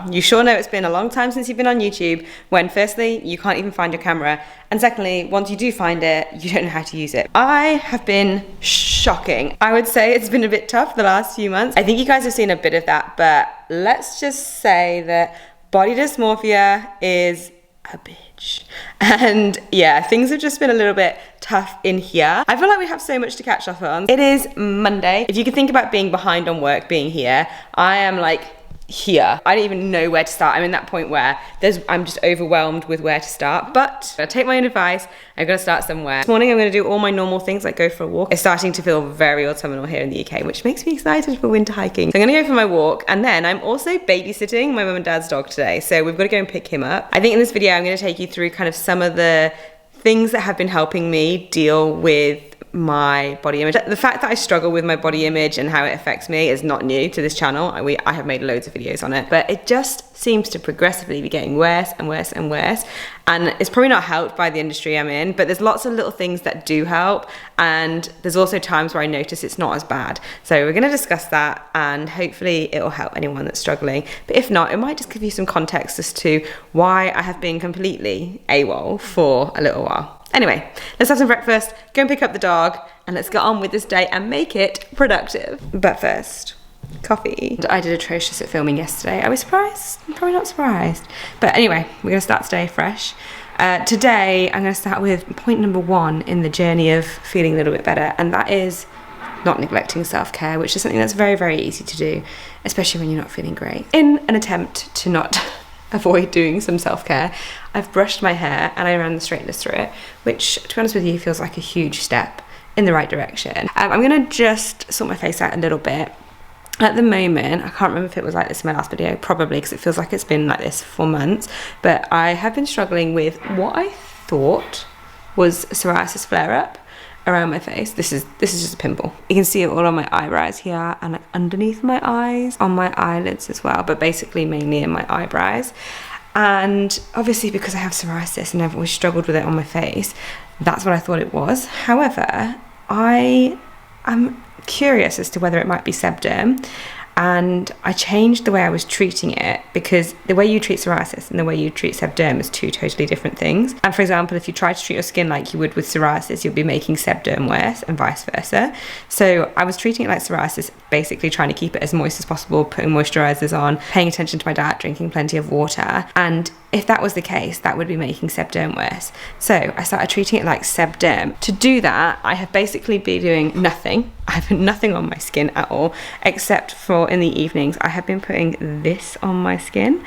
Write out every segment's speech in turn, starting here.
You sure know it's been a long time since you've been on YouTube, when firstly, you can't even find your camera, and secondly, once you do find it, you don't know how to use it. I have been shocking. I would say it's been a bit tough the last few months. I think you guys have seen a bit of that, but let's just say that body dysmorphia is a bitch. And yeah, things have just been a little bit tough in here. I feel like we have so much to catch up on. It is Monday. If you could think about being behind on work being here, I am like here. I don't even know where to start. I'm in that point where I'm just overwhelmed with where to start, but I take my own advice. I've got to start somewhere. This morning I'm going to do all my normal things like go for a walk. It's starting to feel very autumnal here in the UK, which makes me excited for winter hiking. So I'm going to go for my walk, and then I'm also babysitting my mum and dad's dog today. So we've got to go and pick him up. I think in this video I'm going to take you through kind of some of the things that have been helping me deal with my body image. The fact that I struggle with my body image and how it affects me is not new to this channel. I have made loads of videos on it, but it just seems to progressively be getting worse and worse and worse. And it's probably not helped by the industry I'm in, but there's lots of little things that do help. And there's also times where I notice it's not as bad. So we're going to discuss that, and hopefully it'll help anyone that's struggling. But if not, it might just give you some context as to why I have been completely AWOL for a little while. Anyway, let's have some breakfast, go and pick up the dog, and let's get on with this day and make it productive. But first, coffee. I did atrocious at filming yesterday. I was surprised? I'm probably not surprised. But anyway, we're gonna start today fresh. Today, I'm gonna start with point number 1 in the journey of feeling a little bit better, and that is not neglecting self-care, which is something that's very, very easy to do, especially when you're not feeling great. In an attempt to not avoid doing some self-care, I've brushed my hair and I ran the straighteners through it, which, to be honest with you, feels like a huge step in the right direction. I'm gonna just sort my face out a little bit. At the moment, I can't remember if it was like this in my last video, probably, because it feels like it's been like this for months, but I have been struggling with what I thought was psoriasis flare-up around my face. This is just a pimple. You can see it all on my eyebrows here, and like underneath my eyes, on my eyelids as well, but basically mainly in my eyebrows. And obviously, because I have psoriasis and I've always struggled with it on my face, that's what I thought it was. However, I am curious as to whether it might be sebderm, and I changed the way I was treating it, because the way you treat psoriasis and the way you treat sebderm is 2 totally different things. And for example, if you try to treat your skin like you would with psoriasis, you'll be making sebderm worse, and vice versa. So I was treating it like psoriasis, basically trying to keep it as moist as possible, putting moisturizers on, paying attention to my diet, drinking plenty of water. And if that was the case, that would be making sebderm worse. So I started treating it like sebderm. To do that, I have basically been doing nothing. I have put nothing on my skin at all, except for in the evenings, I have been putting this on my skin,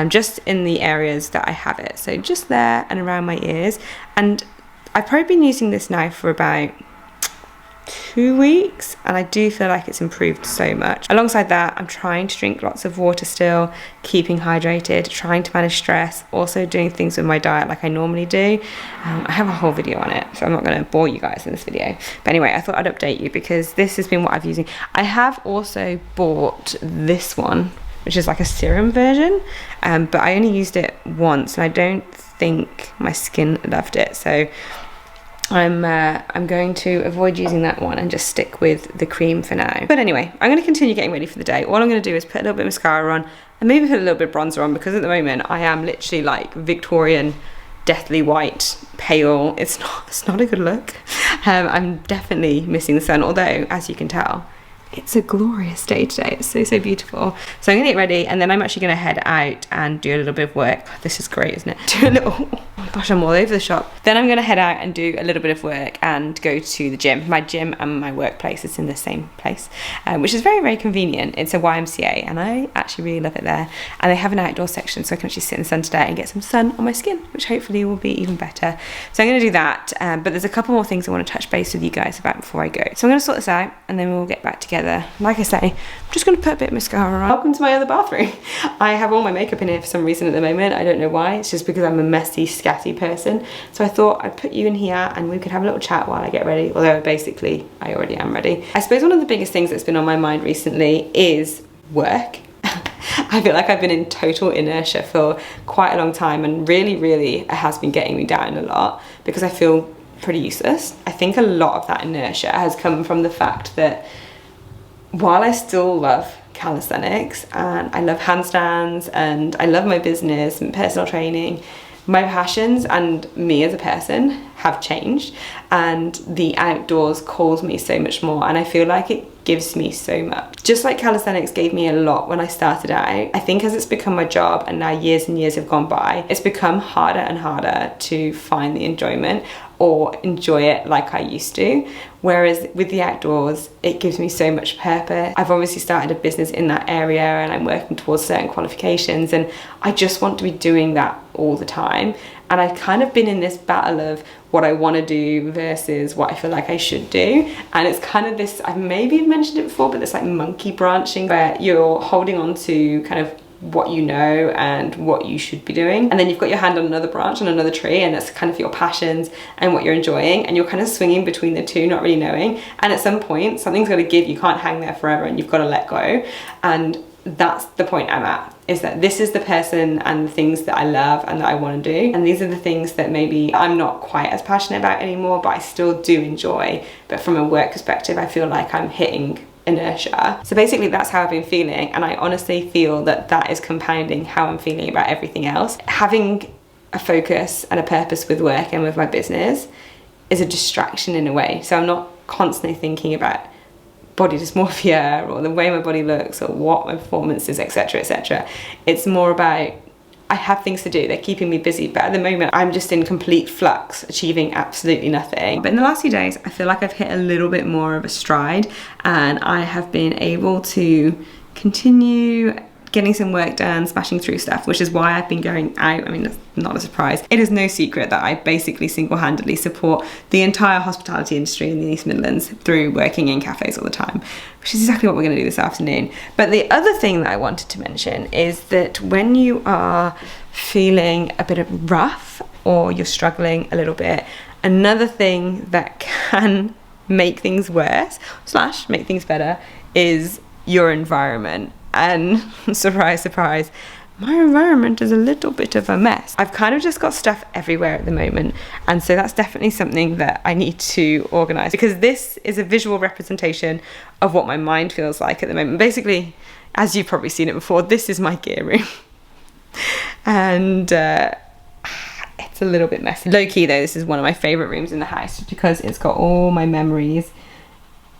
just in the areas that I have it. So just there and around my ears. And I've probably been using this now for about 2 weeks, and I do feel like it's improved so much. Alongside that, I'm trying to drink lots of water still, keeping hydrated, trying to manage stress, also doing things with my diet like I normally do. I have a whole video on it, so I'm not going to bore you guys in this video. But anyway, I thought I'd update you because this has been what I've using. I have also bought this one, which is like a serum version, but I only used it once, and I don't think my skin loved it. So I'm going to avoid using that one and just stick with the cream for now. But anyway, I'm going to continue getting ready for the day. All I'm going to do is put a little bit of mascara on and maybe put a little bit of bronzer on, because at the moment I am literally like Victorian, deathly white, pale. It's not a good look. I'm definitely missing the sun, although as you can tell, it's a glorious day today. It's so beautiful. So I'm gonna get ready, and then I'm actually gonna head out and do a little bit of work. This is great, isn't it? Do a little, oh my gosh, I'm all over the shop. Then I'm gonna head out and do a little bit of work and go to the gym. My gym and my workplace is in the same place, which is very, very convenient. It's a YMCA, and I actually really love it there. And they have an outdoor section, so I can actually sit in the sun today and get some sun on my skin, which hopefully will be even better. So I'm gonna do that, but there's a couple more things I wanna touch base with you guys about before I go. So I'm gonna sort this out, and then we'll get back together. Like I say, I'm just going to put a bit of mascara on. Welcome to my other bathroom. I have all my makeup in here for some reason at the moment. I don't know why. It's just because I'm a messy, scatty person. So I thought I'd put you in here and we could have a little chat while I get ready. Although basically, I already am ready. I suppose one of the biggest things that's been on my mind recently is work. I feel like I've been in total inertia for quite a long time, and really it has been getting me down a lot because I feel pretty useless. I think a lot of that inertia has come from the fact that while I still love calisthenics, and I love handstands, and I love my business and personal training. My passions and me as a person have changed, and the outdoors calls me so much more, and I feel like it gives me so much. Just like calisthenics gave me a lot when I started out, I think as it's become my job and now years and years have gone by, it's become harder and harder to find the enjoyment or enjoy it like I used to. Whereas with the outdoors, it gives me so much purpose. I've obviously started a business in that area and I'm working towards certain qualifications, and I just want to be doing that all the time. And I've kind of been in this battle of what I want to do versus what I feel like I should do. And it's kind of this, I've maybe mentioned it before, but this like monkey branching where you're holding on to kind of what you know and what you should be doing, and then you've got your hand on another branch on another tree, and that's kind of your passions and what you're enjoying, and you're kind of swinging between the two, not really knowing. And at some point something's got to give. You can't hang there forever, and you've got to let go. And that's the point I'm at, is that this is the person and the things that I love and that I want to do, and these are the things that maybe I'm not quite as passionate about anymore, but I still do enjoy. But from a work perspective, I feel like I'm hitting inertia. So basically that's how I've been feeling, and I honestly feel that that is compounding how I'm feeling about everything else. Having a focus and a purpose with work and with my business is a distraction in a way, so I'm not constantly thinking about body dysmorphia or the way my body looks or what my performance is, etc, etc. It's more about, I have things to do, they're keeping me busy, but at the moment I'm just in complete flux, achieving absolutely nothing. But in the last few days I feel like I've hit a little bit more of a stride, and I have been able to continue getting some work done, smashing through stuff, which is why I've been going out. I mean, it's not a surprise. It is no secret that I basically single-handedly support the entire hospitality industry in the East Midlands through working in cafes all the time, which is exactly what we're going to do this afternoon. But the other thing that I wanted to mention is that when you are feeling a bit of rough or you're struggling a little bit, another thing that can make things worse / make things better is your environment. And surprise, surprise, my environment is a little bit of a mess. I've kind of just got stuff everywhere at the moment, and so that's definitely something that I need to organise, because this is a visual representation of what my mind feels like at the moment. Basically, as you've probably seen it before, this is my gear room. And it's a little bit messy. Low key though, this is one of my favourite rooms in the house because it's got all my memories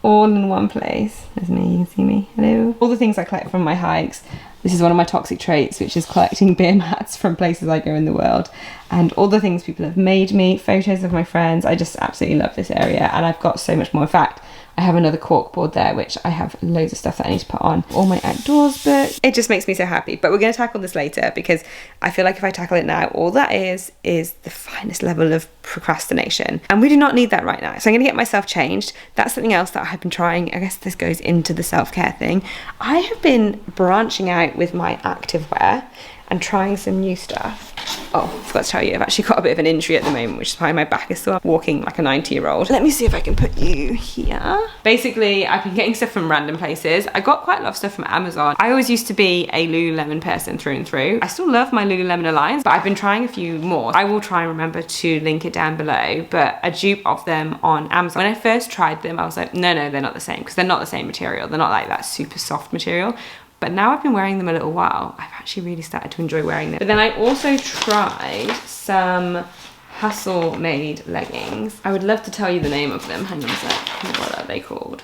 all in one place. There's me, you can see me, hello. All the things I collect from my hikes. This is one of my toxic traits, which is collecting beer mats from places I go in the world, and all the things people have made me, photos of my friends. I just absolutely love this area, and I've got so much more. In fact, I have another cork board there, which I have loads of stuff that I need to put on. All my outdoors books. It just makes me so happy. But we're going to tackle this later, because I feel like if I tackle it now, all that is the finest level of procrastination. And we do not need that right now. So I'm going to get myself changed. That's something else that I've been trying. I guess this goes into the self-care thing. I have been branching out with my activewear and trying some new stuff. Oh, I forgot to tell you, I've actually got a bit of an injury at the moment, which is why my back is sore. Walking like a 90-year-old. Let me see if I can put you here. Basically, I've been getting stuff from random places. I got quite a lot of stuff from Amazon. I always used to be a Lululemon person through and through. I still love my Lululemon Alliance, but I've been trying a few more. I will try and remember to link it down below, but a dupe of them on Amazon. When I first tried them, I was like, no, they're not the same, because they're not the same material. They're not like that super soft material. But now I've been wearing them a little while, I've actually really started to enjoy wearing them. But then I also tried some Hustle made leggings. I would love to tell you the name of them. Hang on a sec. What are they called?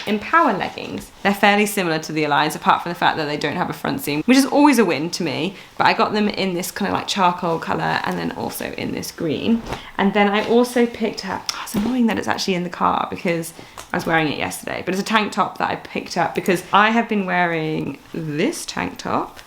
Empower leggings. They're fairly similar to the Alliance, apart from the fact that they don't have a front seam, which is always a win to me. But I got them in this kind of like charcoal colour, and then also in this green. And then I also picked up, it's annoying that it's actually in the car because I was wearing it yesterday, but it's a tank top that I picked up because I have been wearing this tank top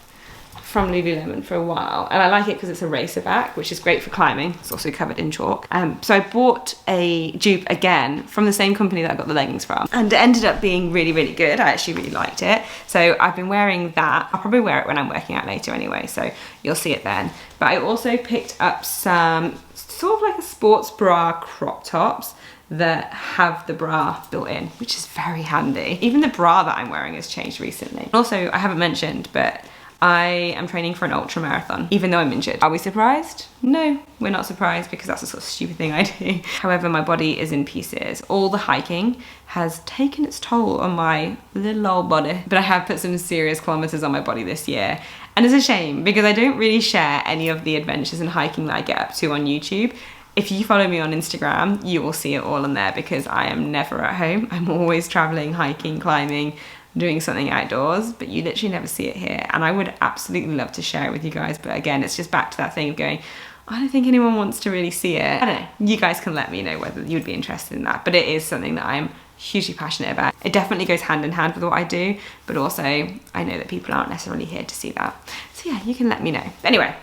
from Lululemon for a while, and I like it because it's a racer back, which is great for climbing. It's also covered in chalk. So I bought a dupe again from the same company that I got the leggings from, and it ended up being really, really good. I actually really liked it. So I've been wearing that. I'll probably wear it when I'm working out later anyway, so you'll see it then. But I also picked up some sort of like a sports bra crop tops that have the bra built in, which is very handy. Even the bra that I'm wearing has changed recently. Also, I haven't mentioned, but I am training for an ultra marathon, even though I'm injured. Are we surprised? No, we're not surprised because that's a sort of stupid thing I do. However, my body is in pieces. All the hiking has taken its toll on my little old body, but I have put some serious kilometers on my body this year. And it's a shame because I don't really share any of the adventures and hiking that I get up to on YouTube. If you follow me on Instagram, you will see it all on there because I am never at home. I'm always traveling, hiking, climbing, doing something outdoors, but you literally never see it here. And I would absolutely love to share it with you guys. But again, it's just back to that thing of going, I don't think anyone wants to really see it. I don't know, you guys can let me know whether you'd be interested in that. But it is something that I'm hugely passionate about. It definitely goes hand in hand with what I do, but also I know that people aren't necessarily here to see that. So yeah, you can let me know. But anyway,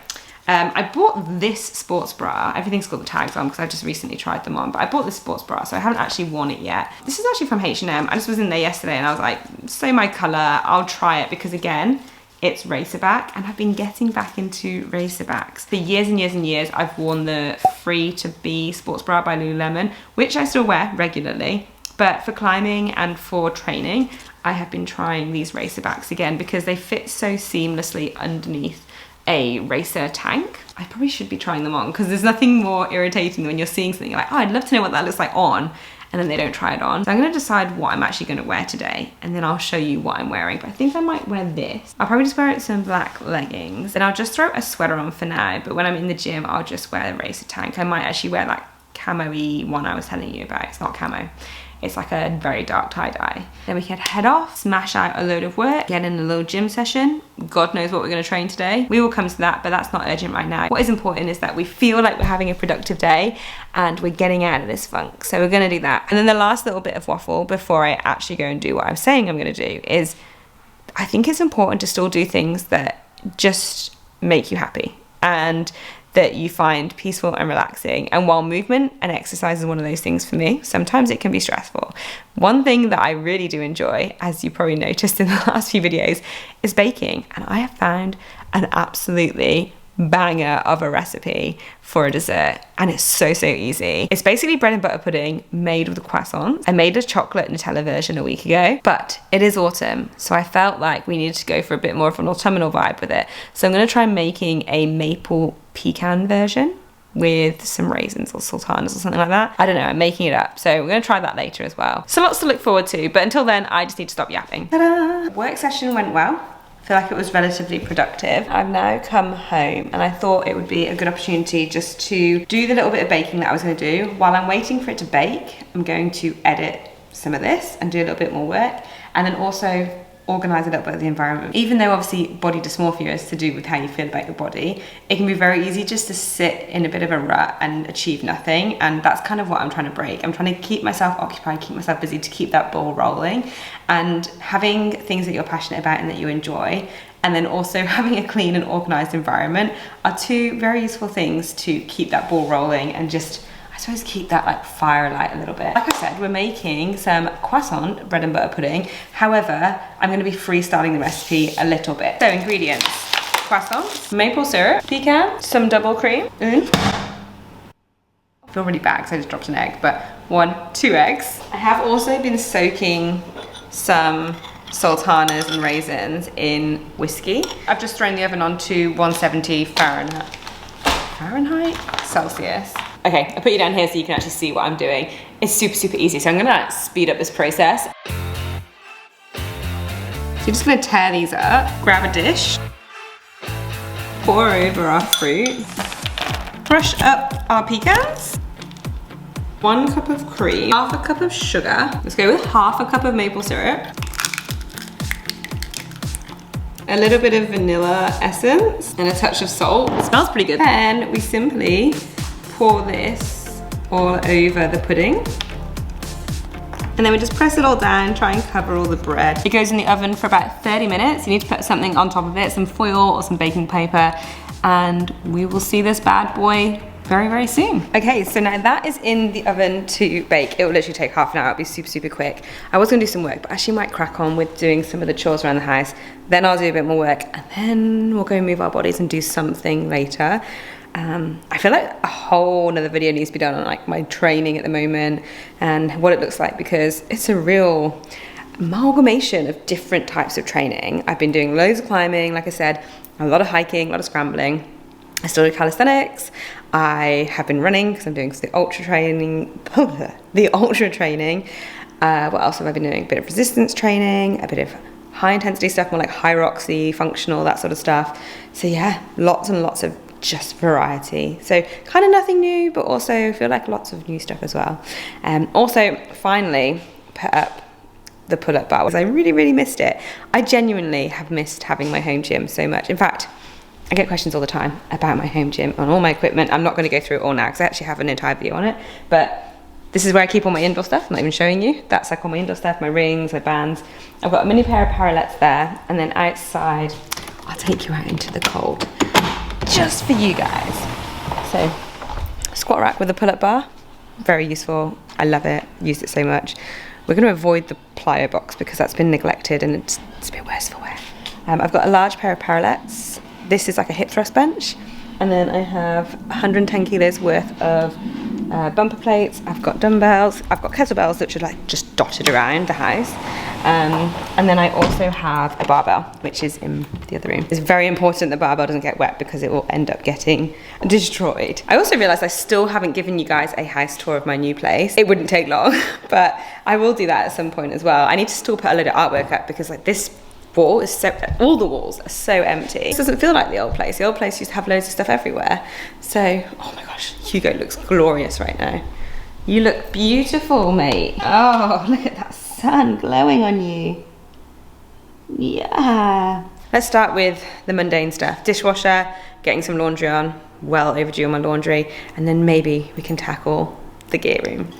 I bought this sports bra. Everything's got the tags on because I just recently tried them on, but I bought this sports bra, so I haven't actually worn it yet. This is actually from H&M. I just was in there yesterday and I was like, so my colour, I'll try it because again, it's racerback and I've been getting back into racerbacks. For years and years and years, I've worn the Free to Be sports bra by Lululemon, which I still wear regularly. But for climbing and for training, I have been trying these racerbacks again because they fit so seamlessly underneath a racer tank. I probably should be trying them on because there's nothing more irritating than when you're seeing something, you're like, oh, I'd love to know what that looks like on, and then they don't try it on. So I'm gonna decide what I'm actually gonna wear today, and then I'll show you what I'm wearing. But I think I might wear this. I'll probably just wear it some black leggings, and I'll just throw a sweater on for now, but when I'm in the gym, I'll just wear the racer tank. I might actually wear that camo-y one I was telling you about. It's not camo. It's like a very dark tie-dye. Then we can head off, smash out a load of work, get in a little gym session. God knows what we're gonna train today. We will come to that, but that's not urgent right now. What is important is that we feel like we're having a productive day and we're getting out of this funk. So we're gonna do that. And then the last little bit of waffle before I actually go and do what I'm saying I'm gonna do is, I think it's important to still do things that just make you happy and that you find peaceful and relaxing. And while movement and exercise is one of those things for me, sometimes it can be stressful. One thing that I really do enjoy, as you probably noticed in the last few videos, is baking. And I have found an absolutely banger of a recipe for a dessert, and it's so easy. It's basically bread and butter pudding made with croissants. I made a chocolate Nutella version a week ago, but it is autumn, so I felt like we needed to go for a bit more of an autumnal vibe with it. So I'm going to try making a maple pecan version with some raisins or sultanas or something like that. I don't know, I'm making it up, so we're going to try that later as well. So lots to look forward to, but until then I just need to stop yapping. Ta-da! Work session went well. I feel like it was relatively productive. I've now come home and I thought it would be a good opportunity just to do the little bit of baking that I was going to do. While I'm waiting for it to bake, I'm going to edit some of this and do a little bit more work, and then also organise a little bit of the environment. Even though obviously body dysmorphia is to do with how you feel about your body, it can be very easy just to sit in a bit of a rut and achieve nothing, and that's kind of what I'm trying to break. I'm trying to keep myself occupied, keep myself busy, to keep that ball rolling, and having things that you're passionate about and that you enjoy, and then also having a clean and organised environment are two very useful things to keep that ball rolling and just, I suppose, keep that like fire alight a little bit. Like I said, we're making some croissant bread and butter pudding. However, I'm going to be freestyling the recipe a little bit. So ingredients: croissants, maple syrup, pecan, some double cream. I feel really bad because I just dropped an egg, but 2 eggs. I have also been soaking some sultanas and raisins in whiskey. I've just thrown the oven on to 170 Fahrenheit? Celsius. Okay, I put you down here so you can actually see what I'm doing. It's super easy, so I'm gonna speed up this process. So you're just gonna tear these up, grab a dish, pour over our fruit, crush up our pecans, 1 cup of cream, half a cup of sugar. Let's go with half a cup of maple syrup, a little bit of vanilla essence, and a touch of salt. It smells pretty good. Then we simply pour this all over the pudding. And then we just press it all down, try and cover all the bread. It goes in the oven for about 30 minutes. You need to put something on top of it, some foil or some baking paper, and we will see this bad boy very soon. Okay, so now that is in the oven to bake. It will literally take half an hour. It'll be super quick. I was gonna do some work, but actually might crack on with doing some of the chores around the house. Then I'll do a bit more work, and then we'll go move our bodies and do something later. I feel like a whole nother video needs to be done on like my training at the moment and what it looks like, because it's a real amalgamation of different types of training. I've been doing loads of climbing, like I said, a lot of hiking, a lot of scrambling. I still do calisthenics. I have been running because I'm doing the ultra training. What else have I been doing? A bit of resistance training, a bit of high intensity stuff, more like high roxy, functional, that sort of stuff. So yeah, lots and lots of just variety. So kind of nothing new, but also feel like lots of new stuff as well. Also, finally put up the pull-up bar because I really missed it. I genuinely have missed having my home gym so much. In fact, I get questions all the time about my home gym and all my equipment. I'm not going to go through it all now because I actually have an entire video on it, but this is where I keep all my indoor stuff. I'm not even showing you. That's like all my indoor stuff, my rings, my bands. I've got a mini pair of parallettes there, and then outside, I'll take you out into the cold just for you guys. So, squat rack with a pull-up bar, very useful. I love it, used it so much. We're going to avoid the plyo box because that's been neglected and it's a bit worse for wear. I've got a large pair of parallettes. This is like a hip thrust bench, and then I have 110 kilos worth of bumper plates. I've got dumbbells, I've got kettlebells which are like just dotted around the house, and then I also have a barbell which is in the other room. It's very important the barbell doesn't get wet because it will end up getting destroyed. I also realised I still haven't given you guys a house tour of my new place. It wouldn't take long, but I will do that at some point as well. I need to still put a load of artwork up because like this wall is so, all the walls are so empty. This doesn't feel like the old place. The old place used to have loads of stuff everywhere. So, oh my gosh, Hugo looks glorious right now. You look beautiful, mate. Oh, look at that sun glowing on you. Yeah. Let's start with the mundane stuff. Dishwasher, getting some laundry on, well overdue on my laundry, and then maybe we can tackle the gear room.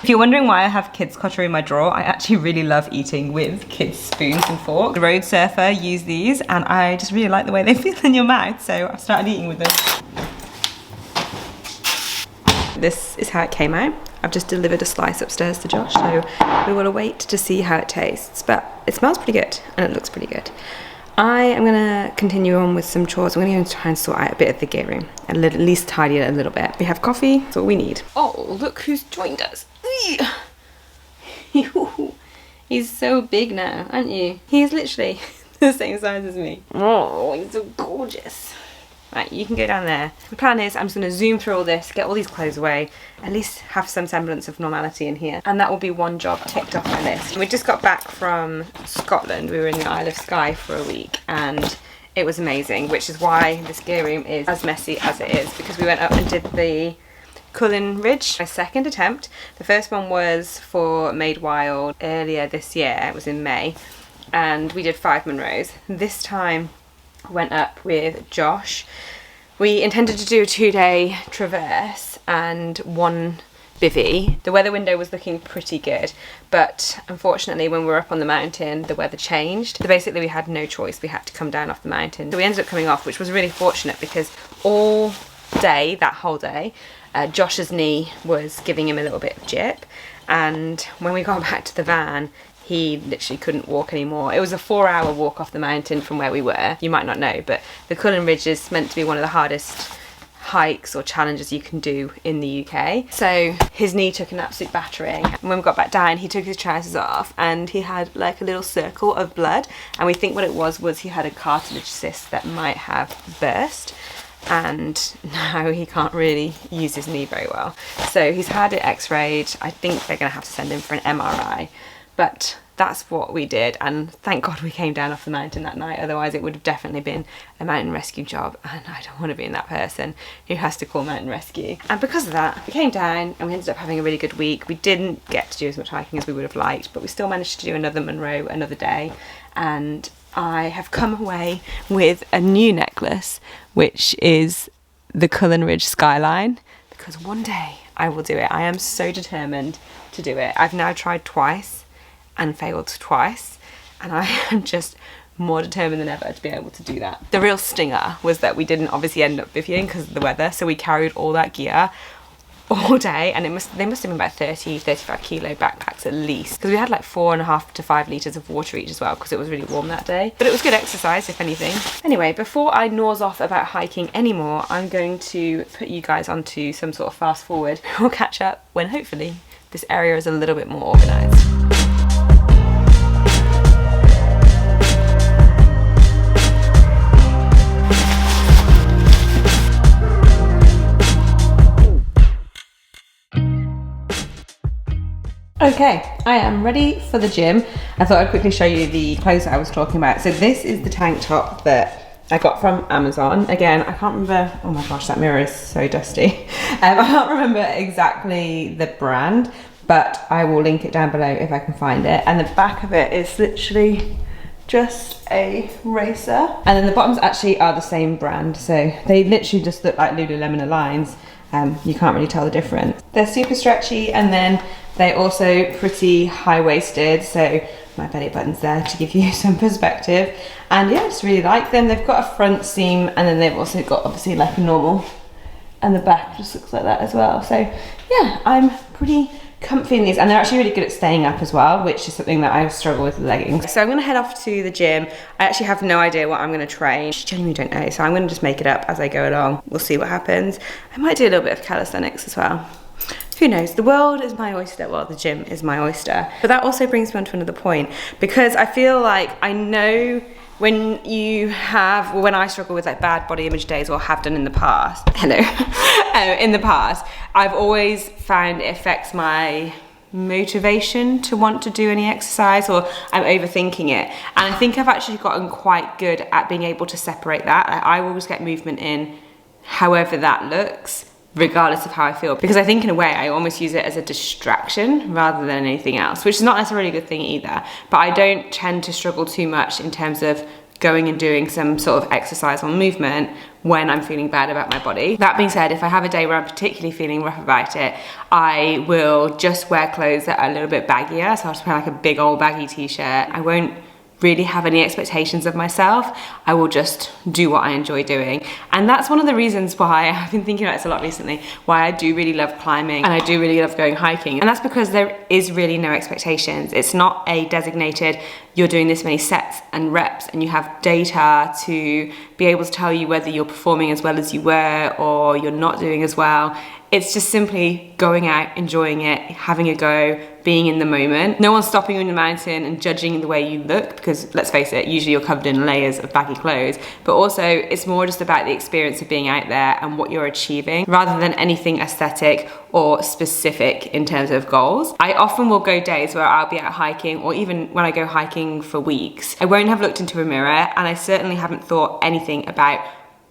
If you're wondering why I have kids' cutlery in my drawer, I actually really love eating with kids' spoons and forks. The road surfer use these and I just really like the way they feel in your mouth, so I've started eating with them. This is how it came out. I've just delivered a slice upstairs to Josh, so we will await to see how it tastes, but it smells pretty good and it looks pretty good. I am gonna continue on with some chores. I'm gonna go and try and sort out a bit of the gear room, at least tidy it a little bit. We have coffee, that's all we need. Oh, look who's joined us. He's so big now, aren't you? He's literally the same size as me. Oh, he's so gorgeous. Right, you can go down there. The plan is I'm just going to zoom through all this, get all these clothes away, at least have some semblance of normality in here. And that will be one job ticked off my list. We just got back from Scotland. We were in the Isle of Skye for a week and it was amazing, which is why this gear room is as messy as it is, because we went up and did the Cullen Ridge, my second attempt. The first one was for Made Wild earlier this year, it was in May, and we did 5 Munros. This time I went up with Josh. We intended to do a 2-day traverse and 1 bivvy. The weather window was looking pretty good, but unfortunately when we were up on the mountain the weather changed. So basically we had no choice, we had to come down off the mountain. So we ended up coming off, which was really fortunate because all day, that whole day, Josh's knee was giving him a little bit of jip, and when we got back to the van he literally couldn't walk anymore. It was a 4-hour walk off the mountain from where we were. You might not know, but the Cullen Ridge is meant to be one of the hardest hikes or challenges you can do in the UK. So his knee took an absolute battering. And when we got back down, he took his trousers off and he had like a little circle of blood, and we think what it was he had a cartilage cyst that might have burst, and now he can't really use his knee very well. So he's had it x-rayed. I think they're gonna have to send him for an MRI, but that's what we did, and thank God we came down off the mountain that night, otherwise it would have definitely been a mountain rescue job, and I don't want to be that person who has to call mountain rescue. And because of that, we came down and we ended up having a really good week. We didn't get to do as much hiking as we would have liked, but we still managed to do another Munro another day, and I have come away with a new necklace, which is the Cullen Ridge Skyline, because one day I will do it. I am so determined to do it. I've now tried twice and failed twice, and I am just more determined than ever to be able to do that. The real stinger was that we didn't obviously end up bivvying because of the weather, so we carried all that gear all day, and they must have been about 30-35 kilo backpacks at least, because we had like 4.5 to 5 litres of water each as well, because it was really warm that day. But it was good exercise, if anything. Anyway, before I nose off about hiking anymore, I'm going to put you guys onto some sort of fast forward. We'll catch up when hopefully this area is a little bit more organized. Okay, I am ready for the gym. I thought I'd quickly show you the clothes that I was talking about. So this is the tank top that I got from Amazon. Again, I can't remember, oh my gosh, that mirror is so dusty. I can't remember exactly the brand, but I will link it down below if I can find it. And the back of it is literally just a racer. And then the bottoms actually are the same brand. So they literally just look like Lululemon lines. You can't really tell the difference. They're super stretchy, and then they're also pretty high-waisted, so my belly button's there to give you some perspective. And yeah, I just really like them. They've got a front seam, and then they've also got obviously like a normal, and the back just looks like that as well. So yeah, I'm pretty comfy in these, and they're actually really good at staying up as well, which is something that I struggle with leggings. So I'm gonna head off to the gym. I actually have no idea what I'm gonna train. I genuinely don't know, so I'm gonna just make it up as I go along. We'll see what happens. I might do a little bit of calisthenics as well. Who knows? The world is my oyster. Well, the gym is my oyster. But that also brings me on to another point, because I feel like I know when you have, well, when I struggle with like bad body image days, or have done in the past, in the past, I've always found it affects my motivation to want to do any exercise, or I'm overthinking it. And I think I've actually gotten quite good at being able to separate that. Like, I will always get movement in however that looks, regardless of how I feel, because I think in a way I almost use it as a distraction rather than anything else, which is not necessarily a good thing either. But I don't tend to struggle too much in terms of going and doing some sort of exercise or movement when I'm feeling bad about my body. That being said, if I have a day where I'm particularly feeling rough about it, I will just wear clothes that are a little bit baggier. So I'll just wear like a big old baggy t-shirt. I won't really have any expectations of myself. I will just do what I enjoy doing. And that's one of the reasons why I've been thinking about this a lot recently, why I do really love climbing and I do really love going hiking. And that's because there is really no expectations. It's not a designated, you're doing this many sets and reps, and you have data to be able to tell you whether you're performing as well as you were or you're not doing as well. It's just simply going out, enjoying it, having a go, being in the moment. No one's stopping you in the mountain and judging the way you look, because let's face it, usually you're covered in layers of baggy clothes, but also it's more just about the experience of being out there and what you're achieving, rather than anything aesthetic or specific in terms of goals. I often will go days where I'll be out hiking, or even when I go hiking for weeks, I won't have looked into a mirror, and I certainly haven't thought anything about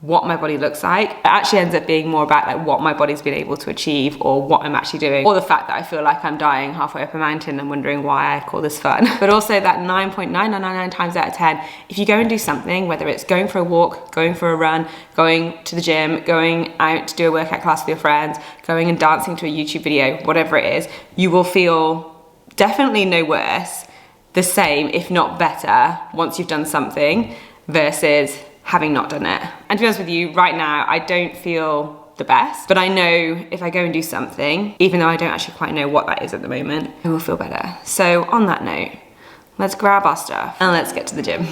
what my body looks like. It actually ends up being more about like what my body's been able to achieve, or what I'm actually doing, or the fact that I feel like I'm dying halfway up a mountain and wondering why I call this fun. But also that 9.9999 times out of 10, if you go and do something, whether it's going for a walk, going for a run, going to the gym, going out to do a workout class with your friends, going and dancing to a YouTube video, whatever it is, you will feel definitely no worse, the same, if not better, once you've done something versus having not done it. And to be honest with you, right now, I don't feel the best, but I know if I go and do something, even though I don't actually quite know what that is at the moment, I will feel better. So on that note, let's grab our stuff and let's get to the gym.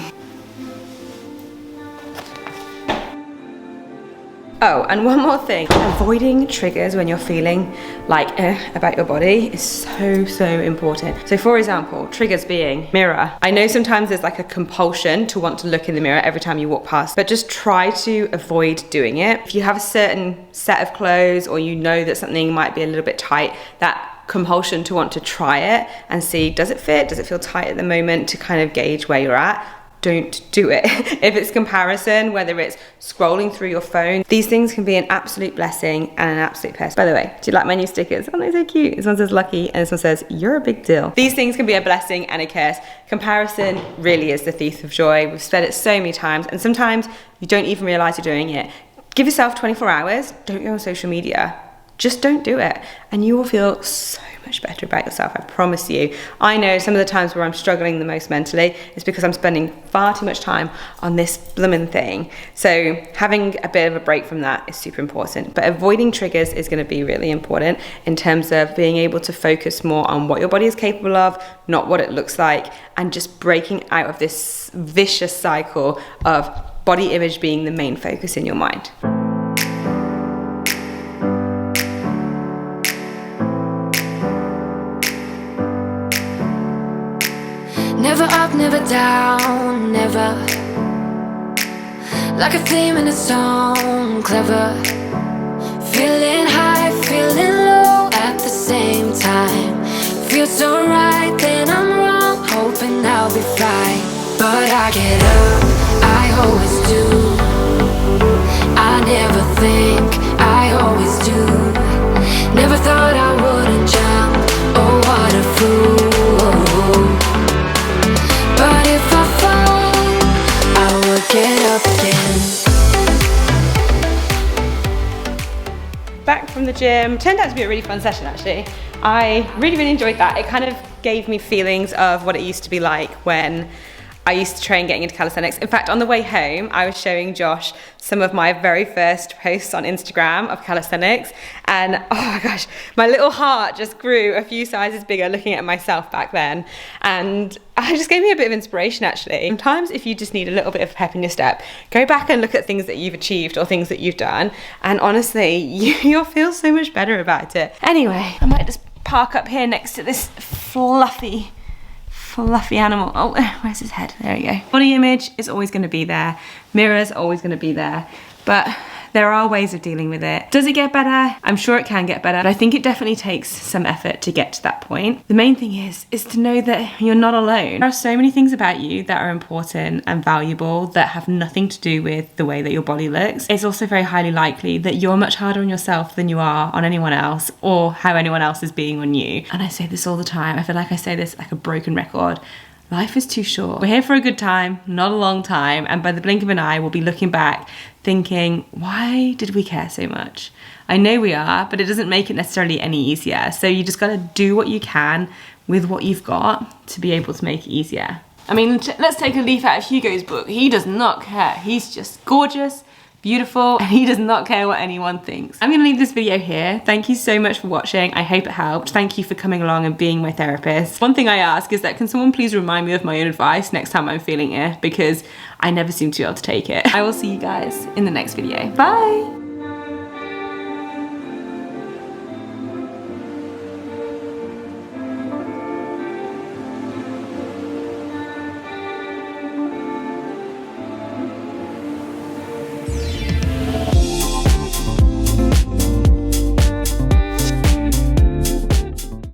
Oh, and one more thing, avoiding triggers when you're feeling like about your body is so important. So for example, triggers being mirror. I know sometimes there's like a compulsion to want to look in the mirror every time you walk past, but just try to avoid doing it. If you have a certain set of clothes, or you know that something might be a little bit tight, that compulsion to want to try it and see, does it fit? Does it feel tight at the moment, to kind of gauge where you're at? Don't do it. If it's comparison, whether it's scrolling through your phone, these things can be an absolute blessing and an absolute pest. By the way, do you like my new stickers? Oh, they're so cute. This one says lucky and this one says you're a big deal. These things can be a blessing and a curse. Comparison really is the thief of joy. We've said it so many times, and sometimes you don't even realize you're doing it. Give yourself 24 hours. Don't go on social media. Just don't do it, and you will feel so much better about yourself, I promise you. I know some of the times where I'm struggling the most mentally is because I'm spending far too much time on this blooming thing. So having a bit of a break from that is super important. But avoiding triggers is going to be really important in terms of being able to focus more on what your body is capable of, not what it looks like, and just breaking out of this vicious cycle of body image being the main focus in your mind. never down, never. Like a theme in a song, clever. Feeling high, feeling low at the same time. Feels so right, then I'm wrong, hoping I'll be fine. But I get up, I always do. I never think, I always do. Never thought I wouldn't jump, oh what a fool. But if I fall, I will get up again. Back from the gym. Turned out to be a really fun session actually. I really enjoyed that. It kind of gave me feelings of what it used to be like when I used to train getting into calisthenics. In fact, on the way home, I was showing Josh some of my very first posts on Instagram of calisthenics. And oh my gosh, my little heart just grew a few sizes bigger looking at myself back then. And it just gave me a bit of inspiration actually. Sometimes if you just need a little bit of pep in your step, go back and look at things that you've achieved or things that you've done. And honestly, you'll feel so much better about it. Anyway, I might just park up here next to this fluffy animal. Oh, where's his head? There we go. Body image is always going to be there. Mirror's always going to be there. But there are ways of dealing with it. Does it get better? I'm sure it can get better, but I think it definitely takes some effort to get to that point. The main thing is to know that you're not alone. There are so many things about you that are important and valuable that have nothing to do with the way that your body looks. It's also very highly likely that you're much harder on yourself than you are on anyone else or how anyone else is being on you. And I say this all the time. I feel like I say this like a broken record. Life is too short. We're here for a good time, not a long time, and by the blink of an eye, we'll be looking back thinking, why did we care so much? I know we are, but it doesn't make it necessarily any easier. So you just gotta do what you can with what you've got to be able to make it easier. I mean, let's take a leaf out of Hugo's book. He does not care. He's just gorgeous, beautiful, and he does not care what anyone thinks. I'm gonna leave this video here. Thank you so much for watching. I hope it helped. Thank you for coming along and being my therapist. One thing I ask is that can someone please remind me of my own advice next time I'm feeling it, because I never seem to be able to take it. I will see you guys in the next video. Bye.